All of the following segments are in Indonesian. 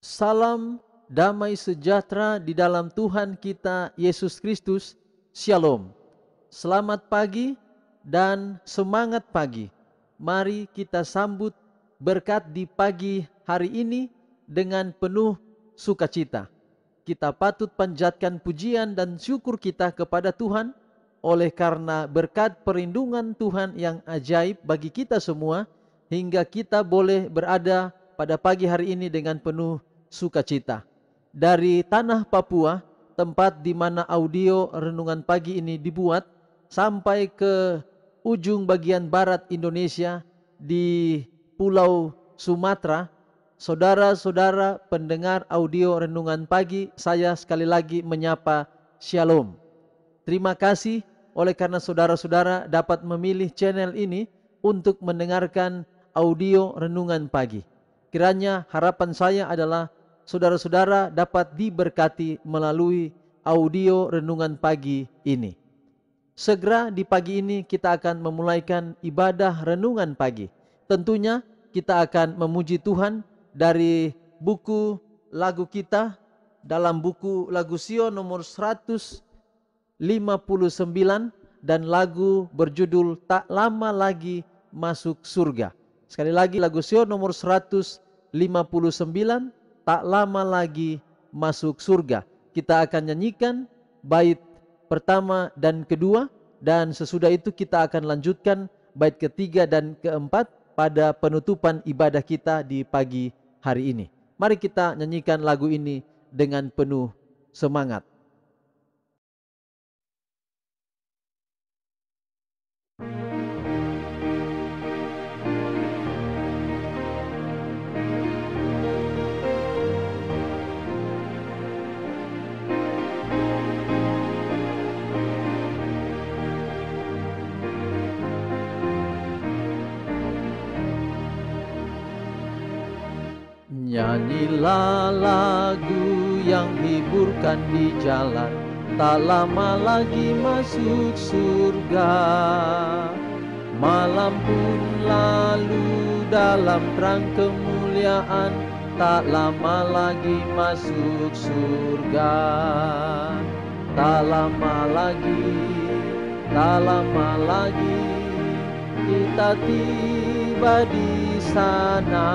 Salam damai sejahtera di dalam Tuhan kita Yesus Kristus. Shalom. Selamat pagi dan semangat pagi. Mari kita sambut berkat di pagi hari ini dengan penuh sukacita. Kita patut panjatkan pujian dan syukur kita kepada Tuhan oleh karena berkat perlindungan Tuhan yang ajaib bagi kita semua, hingga kita boleh berada pada pagi hari ini dengan penuh sukacita. Dari tanah Papua, tempat di mana audio renungan pagi ini dibuat, sampai ke ujung bagian barat Indonesia di Pulau Sumatera, saudara-saudara pendengar audio renungan pagi, saya sekali lagi menyapa Shalom. Terima kasih oleh karena saudara-saudara dapat memilih channel ini untuk mendengarkan audio renungan pagi. Kiranya harapan saya adalah saudara-saudara dapat diberkati melalui audio renungan pagi ini. Segera di pagi ini kita akan memulaikan ibadah renungan pagi. Tentunya kita akan memuji Tuhan dari buku lagu kita, dalam buku lagu Sion nomor 159 dan lagu berjudul Tak Lama Lagi Masuk Surga. Sekali lagi, lagu Sion nomor 159, Tak Lama Lagi Masuk Surga. Kita akan nyanyikan bait pertama dan kedua, dan sesudah itu kita akan lanjutkan bait ketiga dan keempat pada penutupan ibadah kita di pagi hari ini. Mari kita nyanyikan lagu ini dengan penuh semangat. Nyanyilah lagu yang hiburkan di jalan, tak lama lagi masuk surga. Malam pun lalu dalam terang kemuliaan, tak lama lagi masuk surga. Tak lama lagi, tak lama lagi, kita tiba di sana.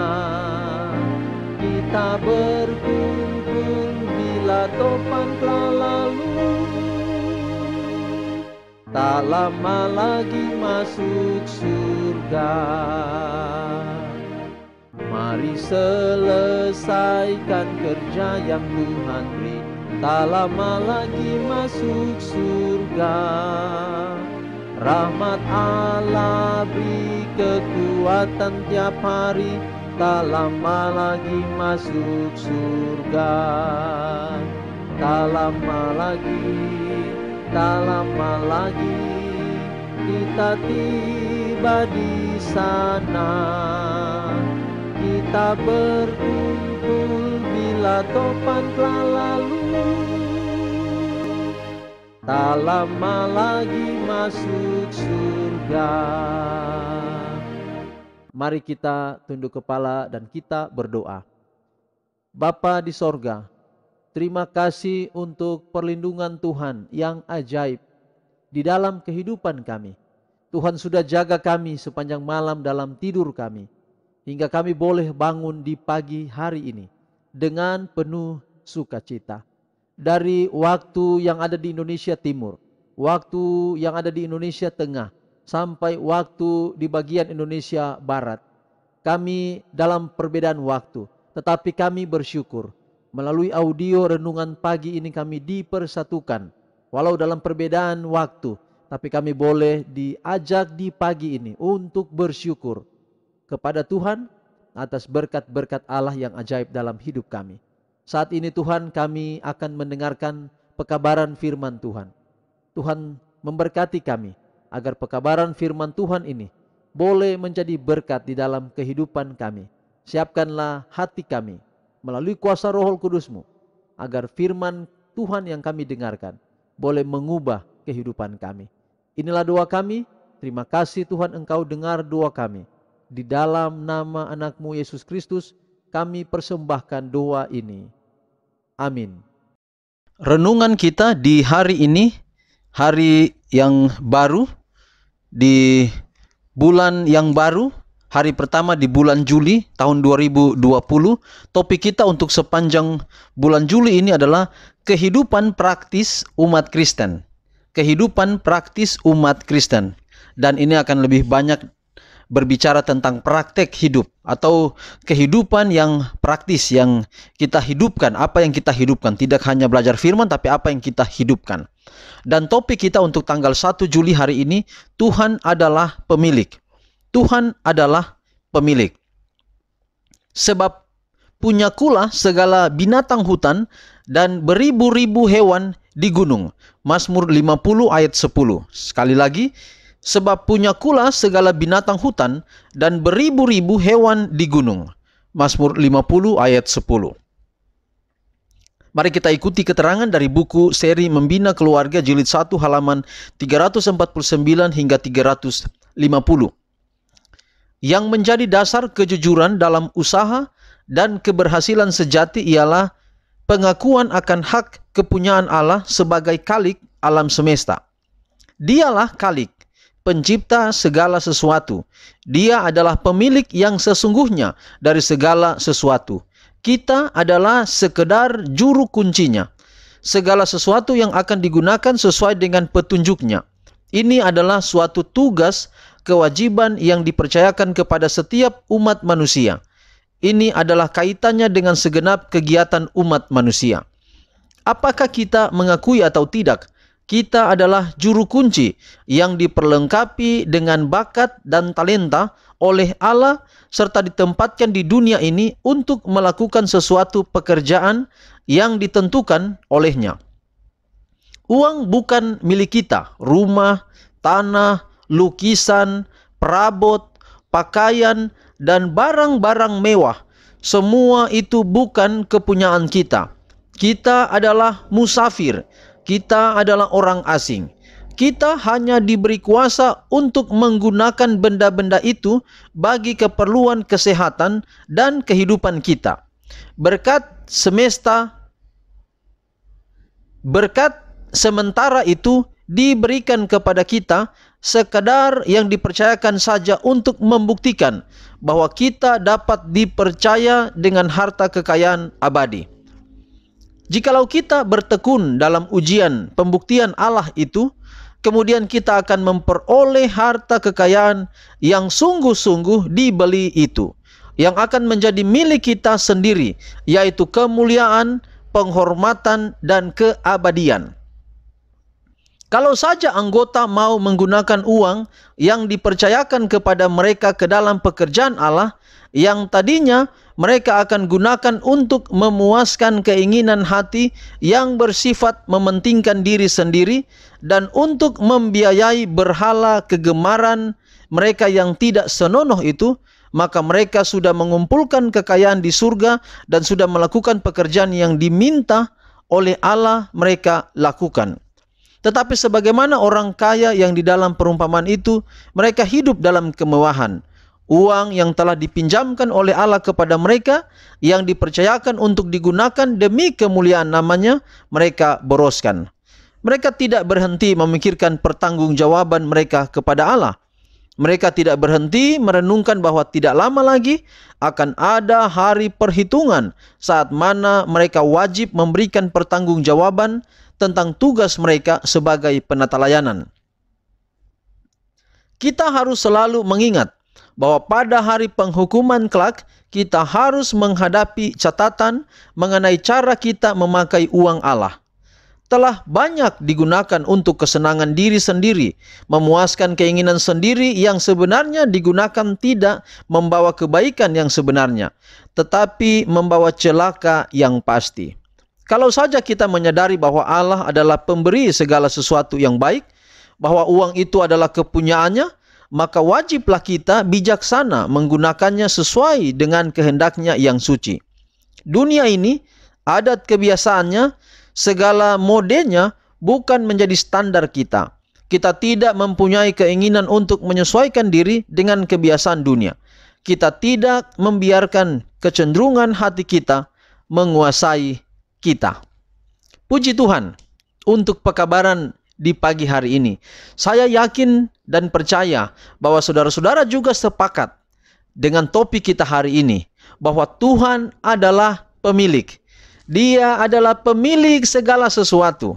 Kita berkumpul bila topan telah lalu, tak lama lagi masuk surga. Mari selesaikan kerja yang Tuhan beri, tak lama lagi masuk surga. Rahmat Allah beri kekuatan tiap hari, tak lama lagi masuk surga. Tak lama lagi, tak lama lagi, kita tiba di sana. Kita berkumpul bila topan telah lalu, tak lama lagi masuk surga. Mari kita tunduk kepala dan kita berdoa. Bapa di sorga, terima kasih untuk perlindungan Tuhan yang ajaib di dalam kehidupan kami. Tuhan sudah jaga kami sepanjang malam dalam tidur kami, hingga kami boleh bangun di pagi hari ini dengan penuh sukacita. Dari waktu yang ada di Indonesia Timur, waktu yang ada di Indonesia Tengah, sampai waktu di bagian Indonesia Barat, kami dalam perbedaan waktu, tetapi kami bersyukur melalui audio renungan pagi ini kami dipersatukan. Walau dalam perbedaan waktu, tapi kami boleh diajak di pagi ini untuk bersyukur kepada Tuhan atas berkat-berkat Allah yang ajaib dalam hidup kami. Saat ini Tuhan, kami akan mendengarkan pekabaran firman Tuhan. Tuhan memberkati kami agar pekabaran firman Tuhan ini boleh menjadi berkat di dalam kehidupan kami. Siapkanlah hati kami melalui kuasa Roh Kudus-Mu, agar firman Tuhan yang kami dengarkan boleh mengubah kehidupan kami. Inilah doa kami. Terima kasih Tuhan, Engkau dengar doa kami. Di dalam nama anak-Mu Yesus Kristus kami persembahkan doa ini. Amin. Renungan kita di hari ini, hari yang baru, di bulan yang baru, hari pertama di bulan Juli tahun 2020. Topik kita untuk sepanjang bulan Juli ini adalah kehidupan praktis umat Kristen. Kehidupan praktis umat Kristen. Dan ini akan lebih banyak berbicara tentang praktek hidup atau kehidupan yang praktis yang kita hidupkan, apa yang kita hidupkan, tidak hanya belajar firman tapi apa yang kita hidupkan. Dan topik kita untuk tanggal 1 Juli hari ini, Tuhan adalah pemilik. Tuhan adalah pemilik. Sebab punyakulah segala binatang hutan dan beribu-ribu hewan di gunung. Mazmur 50 ayat 10. Sekali lagi, sebab punyakulah segala binatang hutan dan beribu-ribu hewan di gunung. Mazmur 50 ayat 10. Mari kita ikuti keterangan dari buku seri Membina Keluarga jilid 1 halaman 349 hingga 350. Yang menjadi dasar kejujuran dalam usaha dan keberhasilan sejati ialah pengakuan akan hak kepunyaan Allah sebagai Khalik alam semesta. Dialah Khalik, pencipta segala sesuatu. Dia adalah pemilik yang sesungguhnya dari segala sesuatu. Kita adalah sekedar juru kuncinya. Segala sesuatu yang akan digunakan sesuai dengan petunjuknya. Ini adalah suatu tugas, kewajiban yang dipercayakan kepada setiap umat manusia. Ini adalah kaitannya dengan segenap kegiatan umat manusia. Apakah kita mengakui atau tidak? Kita adalah juru kunci yang diperlengkapi dengan bakat dan talenta oleh Allah serta ditempatkan di dunia ini untuk melakukan sesuatu pekerjaan yang ditentukan olehnya. Uang bukan milik kita. Rumah, tanah, lukisan, perabot, pakaian, dan barang-barang mewah. Semua itu bukan kepunyaan kita. Kita adalah musafir. Kita adalah orang asing. Kita hanya diberi kuasa untuk menggunakan benda-benda itu bagi keperluan kesehatan dan kehidupan kita. Berkat sementara itu diberikan kepada kita sekadar yang dipercayakan saja untuk membuktikan bahwa kita dapat dipercaya dengan harta kekayaan abadi. Jikalau kita bertekun dalam ujian pembuktian Allah itu, kemudian kita akan memperoleh harta kekayaan yang sungguh-sungguh dibeli itu, yang akan menjadi milik kita sendiri, yaitu kemuliaan, penghormatan, dan keabadian. Kalau saja anggota mau menggunakan uang yang dipercayakan kepada mereka ke dalam pekerjaan Allah, yang tadinya mereka akan gunakan untuk memuaskan keinginan hati yang bersifat mementingkan diri sendiri dan untuk membiayai berhala kegemaran mereka yang tidak senonoh itu, maka mereka sudah mengumpulkan kekayaan di surga dan sudah melakukan pekerjaan yang diminta oleh Allah mereka lakukan. Tetapi sebagaimana orang kaya yang di dalam perumpamaan itu, mereka hidup dalam kemewahan. Uang yang telah dipinjamkan oleh Allah kepada mereka, yang dipercayakan untuk digunakan demi kemuliaan namanya, mereka boroskan. Mereka tidak berhenti memikirkan pertanggungjawaban mereka kepada Allah. Mereka tidak berhenti merenungkan bahwa tidak lama lagi akan ada hari perhitungan saat mana mereka wajib memberikan pertanggungjawaban tentang tugas mereka sebagai penata layanan. Kita harus selalu mengingat bahwa pada hari penghukuman kelak kita harus menghadapi catatan mengenai cara kita memakai uang Allah. Telah banyak digunakan untuk kesenangan diri sendiri, memuaskan keinginan sendiri yang sebenarnya digunakan tidak membawa kebaikan yang sebenarnya, tetapi membawa celaka yang pasti. Kalau saja kita menyadari bahwa Allah adalah pemberi segala sesuatu yang baik, bahwa uang itu adalah kepunyaannya, maka wajiblah kita bijaksana menggunakannya sesuai dengan kehendaknya yang suci. Dunia ini, adat kebiasaannya, segala modenya bukan menjadi standar kita. Kita tidak mempunyai keinginan untuk menyesuaikan diri dengan kebiasaan dunia. kita tidak membiarkan kecenderungan hati kita menguasai kita. Puji Tuhan untuk pekabaran di pagi hari ini. Saya yakin dan percaya bahwa saudara-saudara juga sepakat dengan topik kita hari ini, bahwa Tuhan adalah pemilik. Dia adalah pemilik segala sesuatu.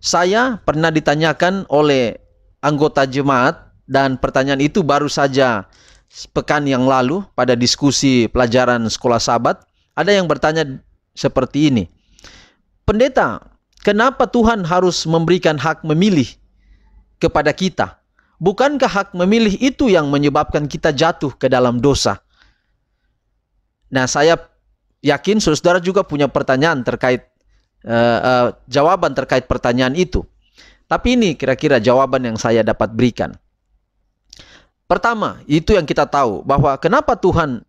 Saya pernah ditanyakan oleh anggota jemaat, dan pertanyaan itu baru saja pekan yang lalu pada diskusi pelajaran sekolah Sabat. Ada yang bertanya seperti ini, "Pendeta, kenapa Tuhan harus memberikan hak memilih kepada kita? Bukankah hak memilih itu yang menyebabkan kita jatuh ke dalam dosa?" Nah, saya yakin saudara juga punya pertanyaan terkait jawaban terkait pertanyaan itu. Tapi ini kira-kira jawaban yang saya dapat berikan. Pertama, itu yang kita tahu, bahwa kenapa Tuhan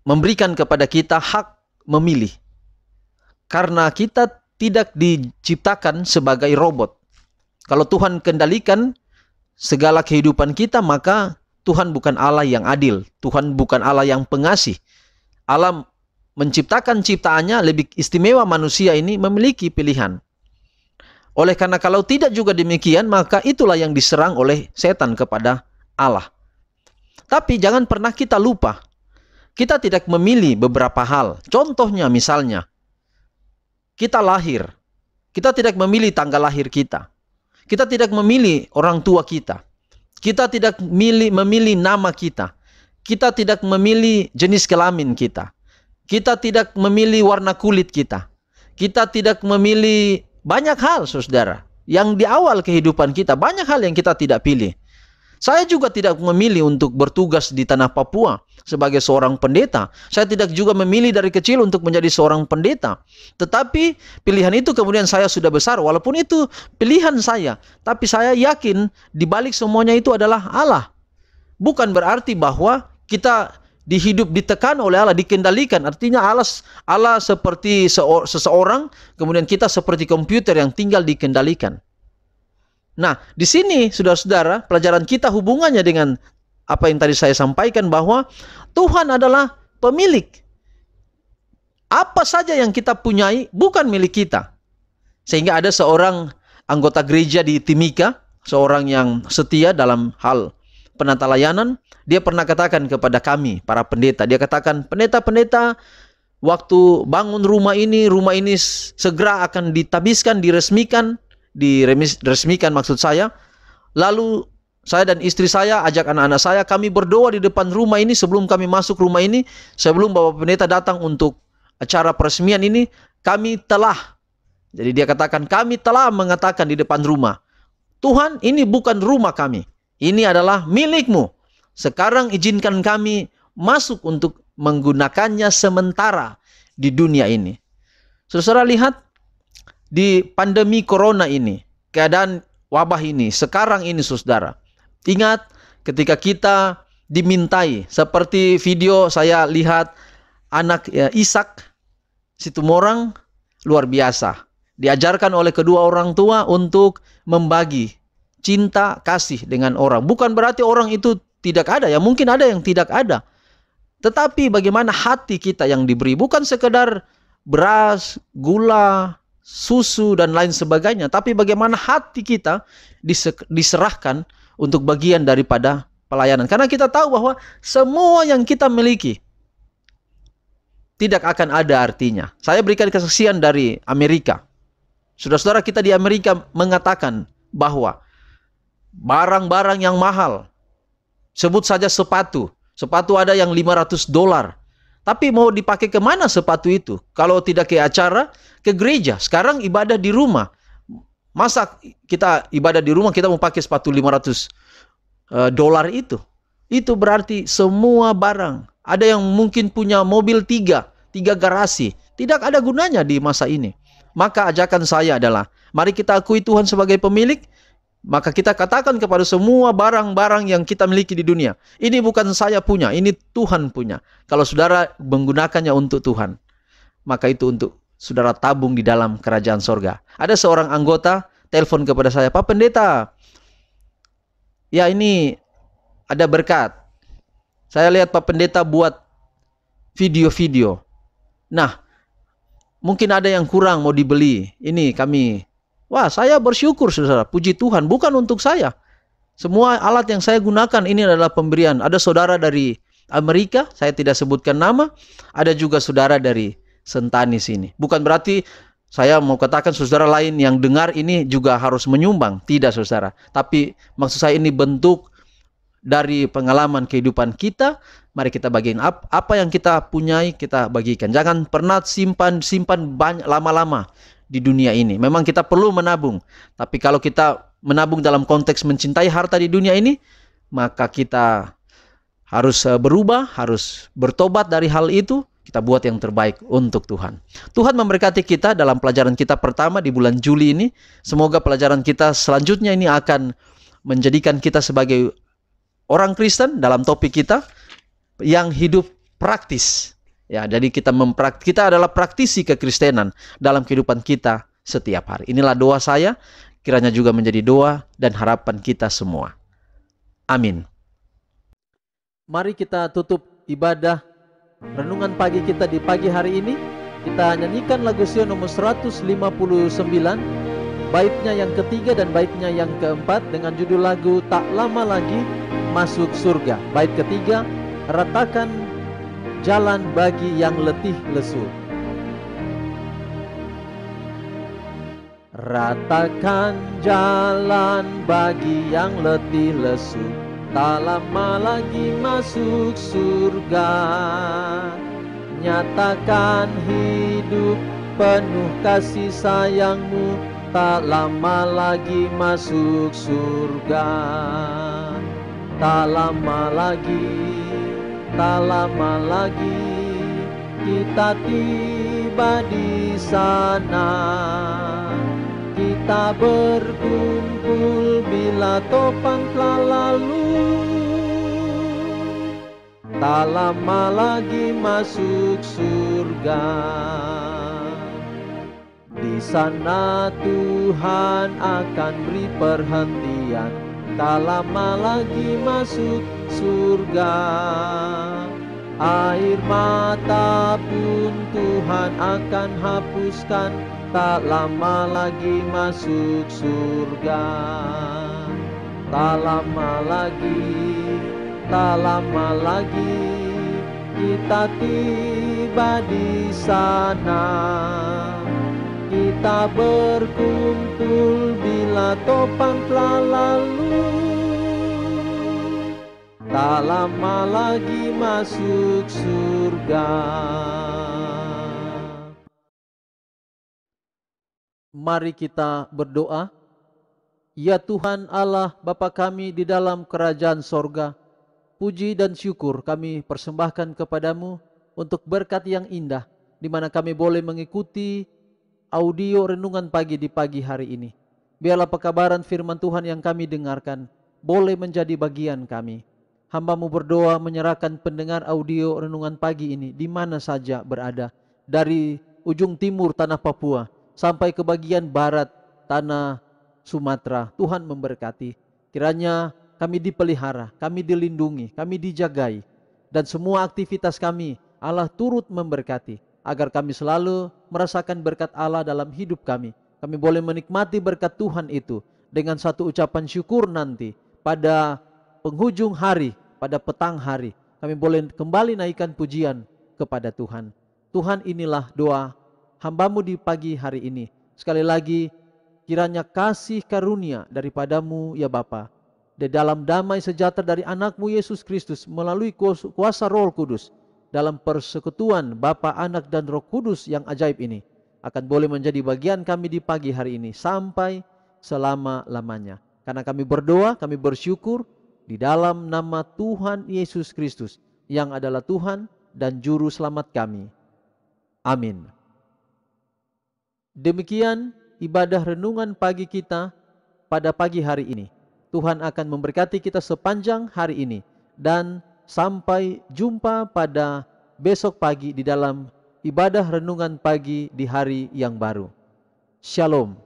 memberikan kepada kita hak memilih. Karena kita tidak diciptakan sebagai robot. Kalau Tuhan kendalikan segala kehidupan kita, maka Tuhan bukan Allah yang adil. Tuhan bukan Allah yang pengasih. Allah menciptakan ciptaannya lebih istimewa, manusia ini memiliki pilihan. Oleh karena kalau tidak juga demikian, maka itulah yang diserang oleh setan kepada Allah. Tapi jangan pernah kita lupa, kita tidak memilih beberapa hal. Contohnya misalnya, kita lahir, kita tidak memilih tanggal lahir kita. Kita tidak memilih orang tua kita. Kita tidak memilih nama kita. Kita tidak memilih jenis kelamin kita. Kita tidak memilih warna kulit kita. Kita tidak memilih banyak hal, saudara. Yang di awal kehidupan kita, banyak hal yang kita tidak pilih. Saya juga tidak memilih untuk bertugas di tanah Papua sebagai seorang pendeta. Saya tidak juga memilih dari kecil untuk menjadi seorang pendeta. Tetapi pilihan itu kemudian saya sudah besar, walaupun itu pilihan saya. Tapi saya yakin di balik semuanya itu adalah Allah. Bukan berarti bahwa kita dihidup ditekan oleh Allah, dikendalikan. Artinya Allah seperti seseorang, kemudian kita seperti komputer yang tinggal dikendalikan. Nah, di sini saudara-saudara, pelajaran kita hubungannya dengan apa yang tadi saya sampaikan, bahwa Tuhan adalah pemilik. Apa saja yang kita punyai bukan milik kita. Sehingga ada seorang anggota gereja di Timika, seorang yang setia dalam hal penata layanan, dia pernah katakan kepada kami, para pendeta, dia katakan, "Pendeta-pendeta, waktu bangun rumah ini segera akan ditabiskan, diresmikan maksud saya. Lalu saya dan istri saya ajak anak-anak saya, kami berdoa di depan rumah ini sebelum kami masuk rumah ini, sebelum Bapak Pendeta datang untuk acara peresmian ini, kami telah," jadi dia katakan, "kami telah mengatakan di depan rumah, Tuhan, ini bukan rumah kami, ini adalah milik-Mu. Sekarang izinkan kami masuk untuk menggunakannya sementara di dunia ini." Saudara lihat, di pandemi corona ini, keadaan wabah ini, sekarang ini saudara, ingat ketika kita dimintai, seperti video saya lihat anak Ishak Situmorang, luar biasa. Diajarkan oleh kedua orang tua untuk membagi cinta kasih dengan orang. Bukan berarti orang itu tidak ada, ya mungkin ada yang tidak ada. Tetapi bagaimana hati kita yang diberi, bukan sekedar beras, gula, susu dan lain sebagainya, tapi bagaimana hati kita diserahkan untuk bagian daripada pelayanan. Karena kita tahu bahwa semua yang kita miliki tidak akan ada artinya. Saya berikan kesaksian dari Amerika. Saudara-saudara kita di Amerika mengatakan bahwa barang-barang yang mahal, sebut saja sepatu ada yang $500. Tapi mau dipakai kemana sepatu itu? Kalau tidak ke acara, ke gereja. Sekarang ibadah di rumah. Masa kita ibadah di rumah, kita mau pakai sepatu $500 itu? Itu berarti semua barang. Ada yang mungkin punya mobil tiga garasi. Tidak ada gunanya di masa ini. Maka ajakan saya adalah, mari kita akui Tuhan sebagai pemilik. Maka kita katakan kepada semua barang-barang yang kita miliki di dunia, ini bukan saya punya, ini Tuhan punya. Kalau saudara menggunakannya untuk Tuhan, maka itu untuk saudara tabung di dalam kerajaan sorga. Ada seorang anggota telepon kepada saya, "Pak Pendeta, ya ini ada berkat. Saya lihat Pak Pendeta buat video-video. Nah, mungkin ada yang kurang mau dibeli. Ini kami, wah saya bersyukur saudara, puji Tuhan, bukan untuk saya. Semua alat yang saya gunakan ini adalah pemberian. Ada saudara dari Amerika, saya tidak sebutkan nama. Ada juga saudara dari Sentani sini. Bukan berarti saya mau katakan saudara lain yang dengar ini juga harus menyumbang. Tidak saudara. Tapi maksud saya ini bentuk dari pengalaman kehidupan kita. Mari kita bagikan apa yang kita punyai, kita bagikan. Jangan pernah simpan banyak lama-lama di dunia ini. Memang kita perlu menabung. Tapi kalau kita menabung dalam konteks mencintai harta di dunia ini, maka kita harus berubah, harus bertobat dari hal itu. Kita buat yang terbaik untuk Tuhan. Tuhan memberkati kita dalam pelajaran kita pertama di bulan Juli ini. Semoga pelajaran kita selanjutnya ini akan menjadikan kita sebagai orang Kristen dalam topik kita yang hidup praktis. Ya, jadi kita adalah praktisi kekristenan dalam kehidupan kita setiap hari. Inilah doa saya, kiranya juga menjadi doa dan harapan kita semua. Amin. Mari kita tutup ibadah renungan pagi kita di pagi hari ini. Kita nyanyikan lagu Sion nomor 159, baitnya yang ketiga dan baitnya yang keempat dengan judul lagu Tak Lama Lagi Masuk Surga. Bait ketiga, ratakan jalan bagi yang letih lesu. Ratakan jalan bagi yang letih lesu, tak lama lagi masuk surga. Nyatakan hidup penuh kasih sayangmu, tak lama lagi masuk surga. Tak lama lagi kita tiba di sana. Kita berkumpul bila topan telah lalu. Tak lama lagi masuk surga. Di sana Tuhan akan beri perhentian. Tak lama lagi masuk surga. Air mata pun Tuhan akan hapuskan. Tak lama lagi masuk surga. Tak lama lagi kita tiba di sana. Kita berkumpul bila topan telah lalu. Tak lama lagi masuk surga. Mari kita berdoa. Ya Tuhan Allah Bapa kami di dalam kerajaan sorga, puji dan syukur kami persembahkan kepadamu untuk berkat yang indah, di mana kami boleh mengikuti audio renungan pagi di pagi hari ini. Biarlah pekabaran firman Tuhan yang kami dengarkan boleh menjadi bagian kami. Hamba-Mu berdoa menyerahkan pendengar audio renungan pagi ini di mana saja berada, dari ujung timur tanah Papua sampai ke bagian barat tanah Sumatera. Tuhan memberkati. Kiranya kami dipelihara, kami dilindungi, kami dijagai, dan semua aktivitas kami Allah turut memberkati, agar kami selalu merasakan berkat Allah dalam hidup kami. Kami boleh menikmati berkat Tuhan itu dengan satu ucapan syukur nanti pada penghujung hari, pada petang hari. Kami boleh kembali naikkan pujian kepada Tuhan. Tuhan, inilah doa hamba-Mu di pagi hari ini. Sekali lagi, kiranya kasih karunia daripadamu ya Bapa, di dalam damai sejahtera dari anak-Mu Yesus Kristus melalui kuasa Roh Kudus, dalam persekutuan Bapa, Anak, dan Roh Kudus yang ajaib ini, akan boleh menjadi bagian kami di pagi hari ini sampai selama-lamanya. Karena kami berdoa, kami bersyukur di dalam nama Tuhan Yesus Kristus, yang adalah Tuhan dan Juru Selamat kami. Amin. Demikian ibadah renungan pagi kita pada pagi hari ini. Tuhan akan memberkati kita sepanjang hari ini, dan sampai jumpa pada besok pagi di dalam ibadah renungan pagi di hari yang baru. Shalom.